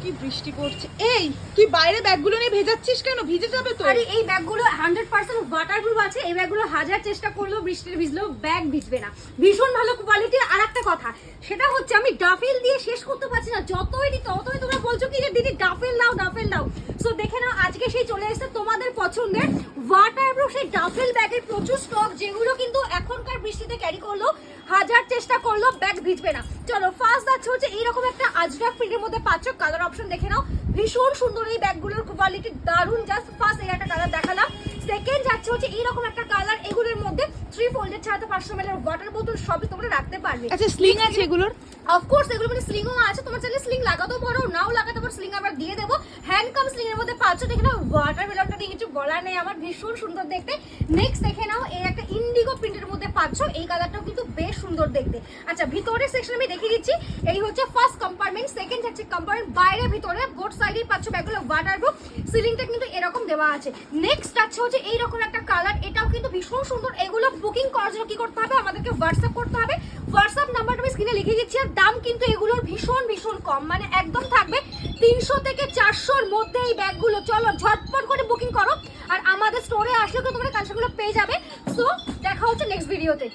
কি বৃষ্টি পড়ছে। এই তুই বাইরে ব্যাগগুলো নিয়ে ভেজাচ্ছিস কেন? ভিজে যাবে তো। আরে এই ব্যাগগুলো 100% ওয়াটারপ্রুফ আছে। এই ব্যাগগুলো হাজার চেষ্টা করলেও বৃষ্টিতে ভিজলেও ব্যাগ ভিজবে না। ভীষণ ভালো কোয়ালিটির। আর একটা কথা, সেটা হচ্ছে আমি ডাফেল দিয়ে শেষ করতে পারছি না। যতই দিই ততই তোমরা বলছো কি যে দিদি ডাফেল দাও ডাফেল দাও। সো দেখে নাও, আজকে সেই চলে এসেছে তোমাদের পছন্দের ওয়াটারপ্রুফ সেই ডাফেল ব্যাগের প্রচুর স্টক, যেগুলো কিন্তু এখনকার বৃষ্টিতে ক্যারি করলো হাজার চেষ্টা করলো ব্যাগ ভিজবে না। চলো ফার্স্ট যাচ্ছে হচ্ছে এইরকম একটা আজরাক প্রিন্টের মধ্যে পাচ্ছ। কালার অপশন দেখে নাও, ভীষণ সুন্দর এই ব্যাগগুলোর কোয়ালিটি দারুণ। জাস্ট ফার্স্ট এই একটা কালার দেখালাম। সেকেন্ড যাচ্ছে হচ্ছে এইরকম একটা কালার, এগুলোর মধ্যে 3 ফোল্ডেড ছাড়া 500 ml ওয়াটার বোতল সবই তোমরা রাখতে পারবে। আচ্ছা স্লিং আছে এগুলোর? অফকোর্স এগুলো মানে স্লিংও আছে, তোমার চাইলে স্লিং লাগাতেও পারো, নাও লাগাতে পারো, স্লিং আমরা দিয়ে দেবো। হ্যান্ড কাম স্লিং এর মধ্যে পাচ্ছ। দেখে নাও ওয়াটারমেলনটা নিয়ে কিছু বলার নেই আমার, ভীষণ সুন্দর দেখতে। নেক্সট দেখে নাও এই একটা ইন্ডিগো প্রিন্টের মধ্যে পাচ্ছ। এই কালারটাও কিন্তু বেশ সুন্দর দেখতে। আচ্ছা ভিতরের সেকশন আমি দেখিয়ে দিচ্ছি। এই হচ্ছে ফার্স্ট কম্পার্টমেন্ট, সেকেন্ড হচ্ছে কম্পার্টমেন্ট, বাইরে ভিতরে বোথ সাইডেই পাচ্ছ ব্যাগগুলো ওয়াটারপ্রুফ। সিলিংটা কিন্তু এরকম দেওয়া আছে। নেক্সট আছে হচ্ছে এইরকম একটা কালার, এটাও কিন্তু ভীষণ সুন্দর। এগুলো বুকিং করার জন্য কি করতে হবে, আমাদেরকে হোয়াটসঅ্যাপ করতে হবে। হোয়াটসঅ্যাপ নাম্বারটা আমি স্ক্রিনে লিখে দিচ্ছি। আর দাম কিন্তু এগুলোর ভীষণ ভীষণ কম, মানে একদম থাকবে 300 থেকে 400-র মধ্যে এই ব্যাগগুলো। চলো ঝটপট করে বুকিং করো, আর আমাদের স্টোরে আসলে তো তোমরা কালেকশনগুলো পেয়ে যাবে। সো দেখা হচ্ছে নেক্সট ভিডিওতে।